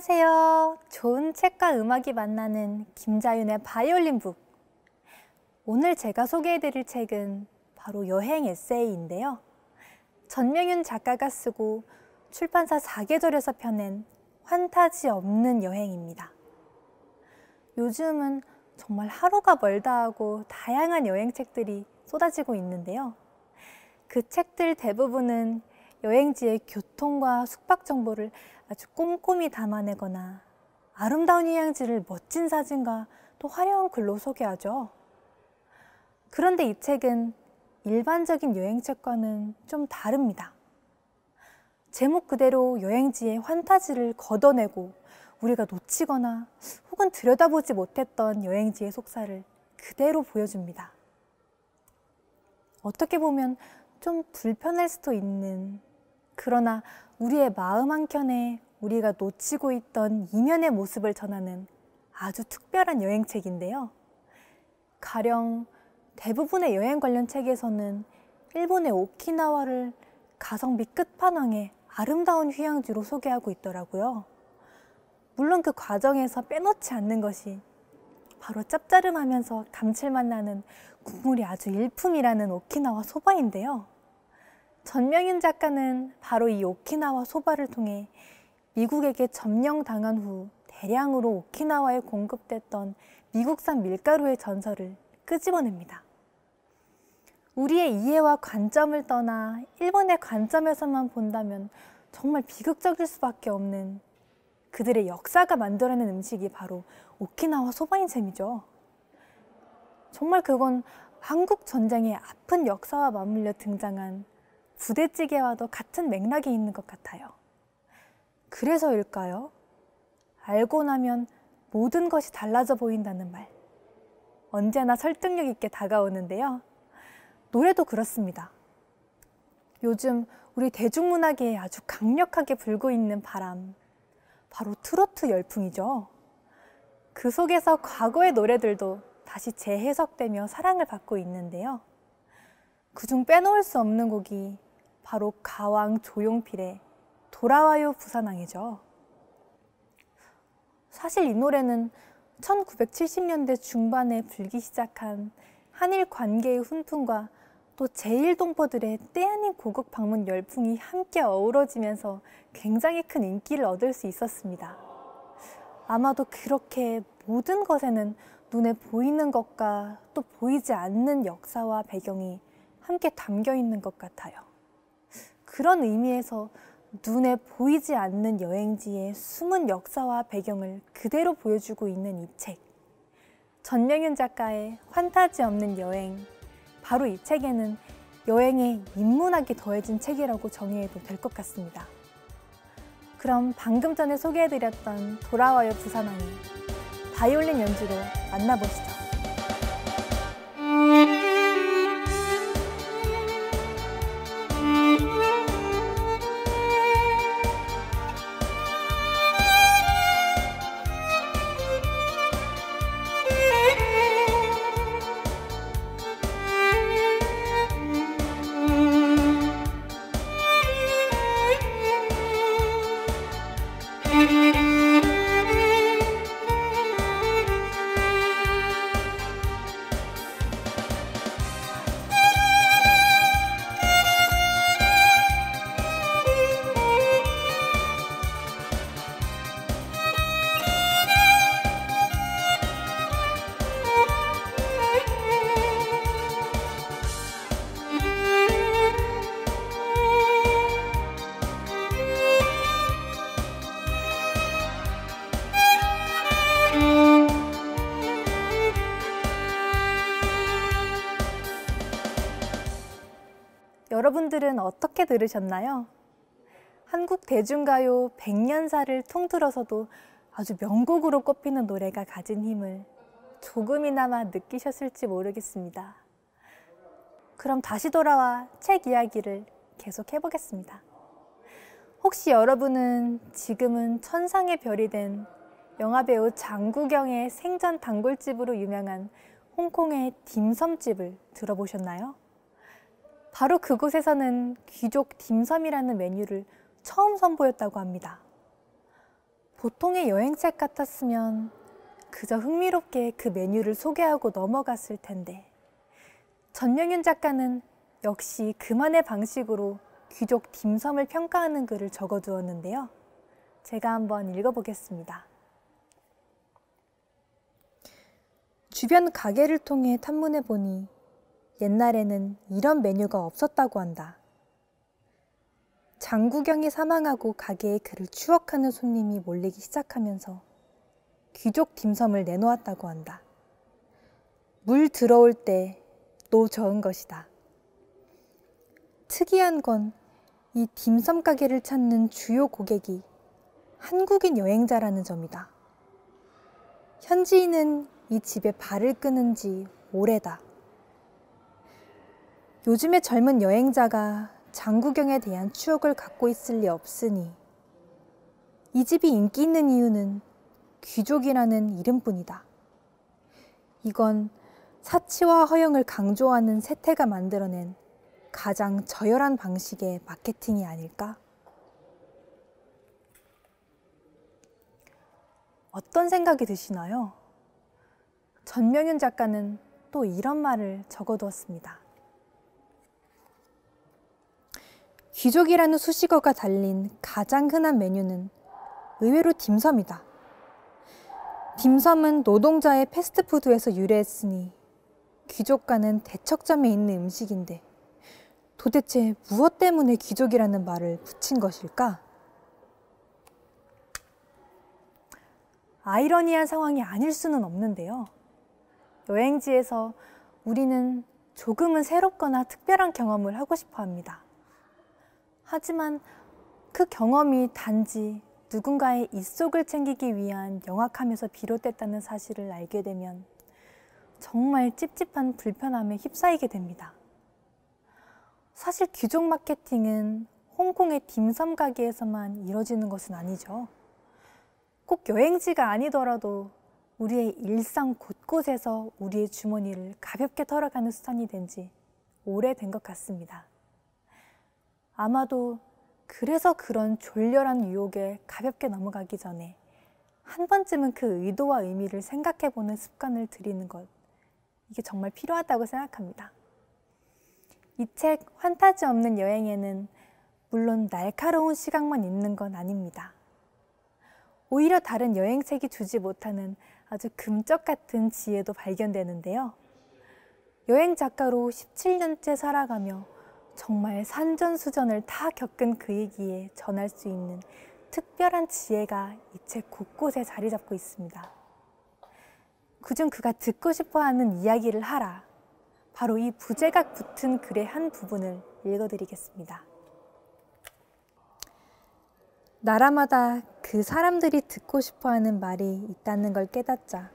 안녕하세요. 좋은 책과 음악이 만나는 김자윤의 바이올린 북. 오늘 제가 소개해드릴 책은 바로 여행 에세이인데요. 전명윤 작가가 쓰고 출판사 사계절에서 펴낸 환타지 없는 여행입니다. 요즘은 정말 하루가 멀다 하고 다양한 여행책들이 쏟아지고 있는데요. 그 책들 대부분은 여행지의 교통과 숙박 정보를 아주 꼼꼼히 담아내거나 아름다운 휴양지를 멋진 사진과 또 화려한 글로 소개하죠. 그런데 이 책은 일반적인 여행책과는 좀 다릅니다. 제목 그대로 여행지의 환타지를 걷어내고 우리가 놓치거나 혹은 들여다보지 못했던 여행지의 속살을 그대로 보여줍니다. 어떻게 보면 좀 불편할 수도 있는, 그러나 우리의 마음 한켠에 우리가 놓치고 있던 이면의 모습을 전하는 아주 특별한 여행책인데요. 가령 대부분의 여행 관련 책에서는 일본의 오키나와를 가성비 끝판왕의 아름다운 휴양지로 소개하고 있더라고요. 물론 그 과정에서 빼놓지 않는 것이 바로 짭짜름하면서 감칠맛 나는 국물이 아주 일품이라는 오키나와 소바인데요. 전명윤 작가는 바로 이 오키나와 소바를 통해 미국에게 점령당한 후 대량으로 오키나와에 공급됐던 미국산 밀가루의 전설을 끄집어냅니다. 우리의 이해와 관점을 떠나 일본의 관점에서만 본다면 정말 비극적일 수밖에 없는 그들의 역사가 만들어낸 음식이 바로 오키나와 소바인 셈이죠. 정말 그건 한국 전쟁의 아픈 역사와 맞물려 등장한 부대찌개와도 같은 맥락이 있는 것 같아요. 그래서일까요? 알고 나면 모든 것이 달라져 보인다는 말. 언제나 설득력 있게 다가오는데요. 노래도 그렇습니다. 요즘 우리 대중문화계에 아주 강력하게 불고 있는 바람, 바로 트로트 열풍이죠. 그 속에서 과거의 노래들도 다시 재해석되며 사랑을 받고 있는데요. 그중 빼놓을 수 없는 곡이 바로 가왕 조용필의 돌아와요 부산항이죠. 사실 이 노래는 1970년대 중반에 불기 시작한 한일 관계의 훈풍과 또 제1동포들의 때 아닌 고국 방문 열풍이 함께 어우러지면서 굉장히 큰 인기를 얻을 수 있었습니다. 아마도 그렇게 모든 것에는 눈에 보이는 것과 또 보이지 않는 역사와 배경이 함께 담겨 있는 것 같아요. 그런 의미에서 눈에 보이지 않는 여행지의 숨은 역사와 배경을 그대로 보여주고 있는 이 책. 전명윤 작가의 환타지 없는 여행. 바로 이 책에는 여행의 인문학이 더해진 책이라고 정의해도 될 것 같습니다. 그럼 방금 전에 소개해드렸던 돌아와요 부산항이 바이올린 연주로 만나보시죠. 여러분들은 어떻게 들으셨나요? 한국 대중가요 100년사를 통틀어서도 아주 명곡으로 꼽히는 노래가 가진 힘을 조금이나마 느끼셨을지 모르겠습니다. 그럼 다시 돌아와 책 이야기를 계속 해보겠습니다. 혹시 여러분은 지금은 천상의 별이 된 영화배우 장국영의 생전 단골집으로 유명한 홍콩의 딤섬집을 들어보셨나요? 바로 그곳에서는 귀족 딤섬이라는 메뉴를 처음 선보였다고 합니다. 보통의 여행책 같았으면 그저 흥미롭게 그 메뉴를 소개하고 넘어갔을 텐데 전명윤 작가는 역시 그만의 방식으로 귀족 딤섬을 평가하는 글을 적어두었는데요. 제가 한번 읽어보겠습니다. 주변 가게를 통해 탐문해보니 옛날에는 이런 메뉴가 없었다고 한다. 장구경이 사망하고 가게에 그를 추억하는 손님이 몰리기 시작하면서 귀족 딤섬을 내놓았다고 한다. 물 들어올 때 노 저은 것이다. 특이한 건 이 딤섬 가게를 찾는 주요 고객이 한국인 여행자라는 점이다. 현지인은 이 집에 발을 끄는 지 오래다. 요즘의 젊은 여행자가 장구경에 대한 추억을 갖고 있을 리 없으니 이 집이 인기 있는 이유는 귀족이라는 이름뿐이다. 이건 사치와 허영을 강조하는 세태가 만들어낸 가장 저열한 방식의 마케팅이 아닐까? 어떤 생각이 드시나요? 전명윤 작가는 또 이런 말을 적어두었습니다. 귀족이라는 수식어가 달린 가장 흔한 메뉴는 의외로 딤섬이다. 딤섬은 노동자의 패스트푸드에서 유래했으니 귀족과는 대척점에 있는 음식인데 도대체 무엇 때문에 귀족이라는 말을 붙인 것일까? 아이러니한 상황이 아닐 수는 없는데요. 여행지에서 우리는 조금은 새롭거나 특별한 경험을 하고 싶어 합니다. 하지만 그 경험이 단지 누군가의 입속을 챙기기 위한 영악함에서 비롯됐다는 사실을 알게 되면 정말 찝찝한 불편함에 휩싸이게 됩니다. 사실 귀족 마케팅은 홍콩의 딤섬 가게에서만 이뤄지는 것은 아니죠. 꼭 여행지가 아니더라도 우리의 일상 곳곳에서 우리의 주머니를 가볍게 털어가는 습관이 된 지 오래된 것 같습니다. 아마도 그래서 그런 졸렬한 유혹에 가볍게 넘어가기 전에 한 번쯤은 그 의도와 의미를 생각해보는 습관을 들이는 것, 이게 정말 필요하다고 생각합니다. 이 책 환타지 없는 여행에는 물론 날카로운 시각만 있는 건 아닙니다. 오히려 다른 여행책이 주지 못하는 아주 금쪽 같은 지혜도 발견되는데요. 여행 작가로 17년째 살아가며 정말 산전수전을 다 겪은 그이기에 전할 수 있는 특별한 지혜가 이 책 곳곳에 자리 잡고 있습니다. 그중 그가 듣고 싶어하는 이야기를 하라. 바로 이 부제가 붙은 글의 한 부분을 읽어드리겠습니다. 나라마다 그 사람들이 듣고 싶어하는 말이 있다는 걸 깨닫자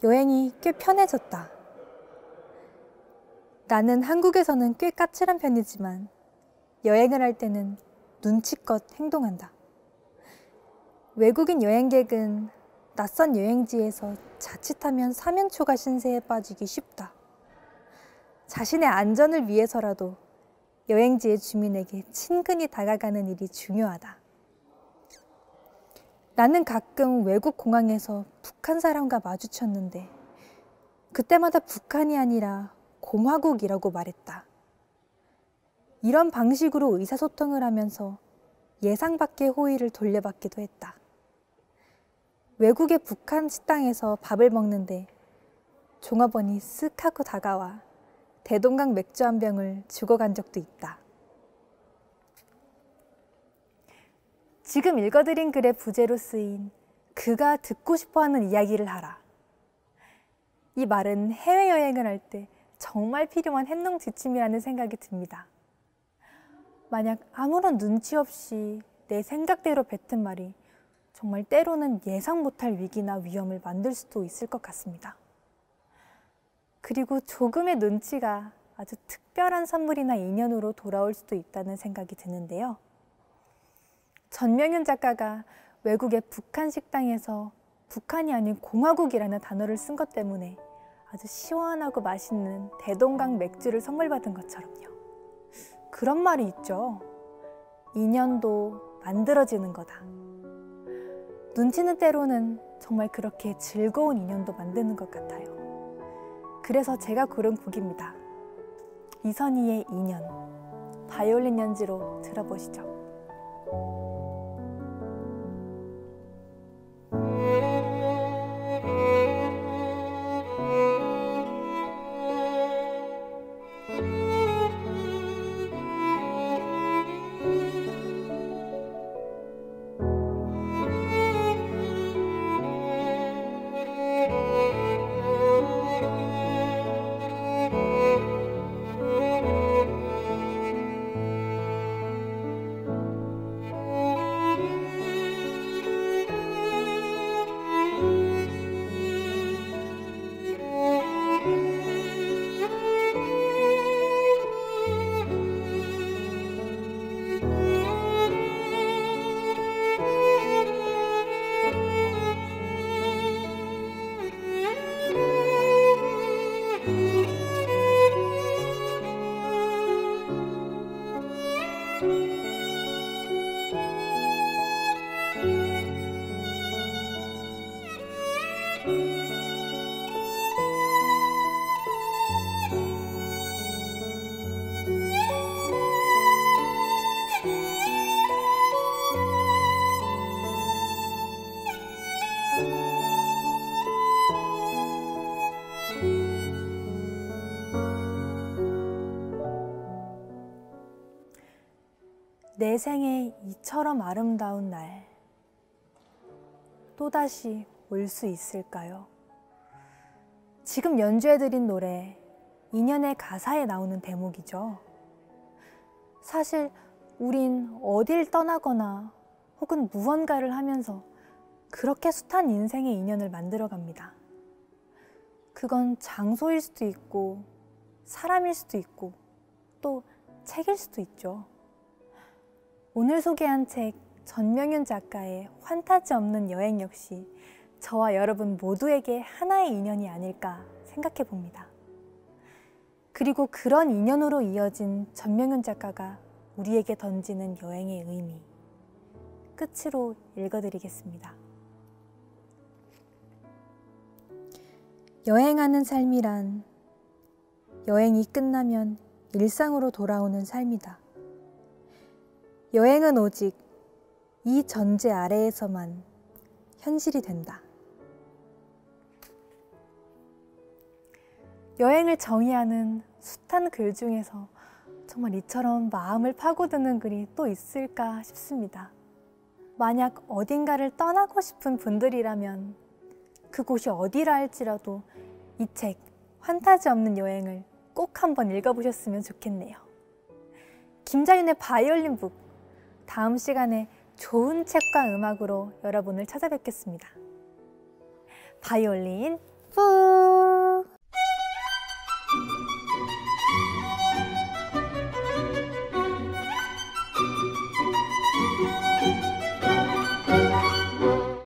여행이 꽤 편해졌다. 나는 한국에서는 꽤 까칠한 편이지만 여행을 할 때는 눈치껏 행동한다. 외국인 여행객은 낯선 여행지에서 자칫하면 사면초가 신세에 빠지기 쉽다. 자신의 안전을 위해서라도 여행지의 주민에게 친근히 다가가는 일이 중요하다. 나는 가끔 외국 공항에서 북한 사람과 마주쳤는데 그때마다 북한이 아니라 공화국이라고 말했다. 이런 방식으로 의사소통을 하면서 예상 밖의 호의를 돌려받기도 했다. 외국의 북한 식당에서 밥을 먹는데 종업원이 쓱 하고 다가와 대동강 맥주 한 병을 주고 간 적도 있다. 지금 읽어드린 글의 부제로 쓰인 그가 듣고 싶어하는 이야기를 하라. 이 말은 해외여행을 할 때 정말 필요한 행동지침이라는 생각이 듭니다. 만약 아무런 눈치 없이 내 생각대로 뱉은 말이 정말 때로는 예상 못할 위기나 위험을 만들 수도 있을 것 같습니다. 그리고 조금의 눈치가 아주 특별한 선물이나 인연으로 돌아올 수도 있다는 생각이 드는데요. 전명윤 작가가 외국의 북한 식당에서 북한이 아닌 공화국이라는 단어를 쓴 것 때문에 아주 시원하고 맛있는 대동강 맥주를 선물 받은 것처럼요. 그런 말이 있죠. 인연도 만들어지는 거다. 눈치는 때로는 정말 그렇게 즐거운 인연도 만드는 것 같아요. 그래서 제가 고른 곡입니다. 이선희의 인연, 바이올린 연주로 들어보시죠. 내 생에 이처럼 아름다운 날 또다시 올 수 있을까요? 지금 연주해드린 노래 인연의 가사에 나오는 대목이죠. 사실 우린 어딜 떠나거나 혹은 무언가를 하면서 그렇게 숱한 인생의 인연을 만들어갑니다. 그건 장소일 수도 있고 사람일 수도 있고 또 책일 수도 있죠. 오늘 소개한 책 전명윤 작가의 환타지 없는 여행 역시 저와 여러분 모두에게 하나의 인연이 아닐까 생각해 봅니다. 그리고 그런 인연으로 이어진 전명윤 작가가 우리에게 던지는 여행의 의미, 끝으로 읽어드리겠습니다. 여행하는 삶이란 여행이 끝나면 일상으로 돌아오는 삶이다. 여행은 오직 이 전제 아래에서만 현실이 된다. 여행을 정의하는 숱한 글 중에서 정말 이처럼 마음을 파고드는 글이 또 있을까 싶습니다. 만약 어딘가를 떠나고 싶은 분들이라면 그곳이 어디라 할지라도 이 책 환타지 없는 여행을 꼭 한번 읽어보셨으면 좋겠네요. 김자윤의 바이올린 북, 다음 시간에 좋은 책과 음악으로 여러분을 찾아뵙겠습니다. 바이올린 북!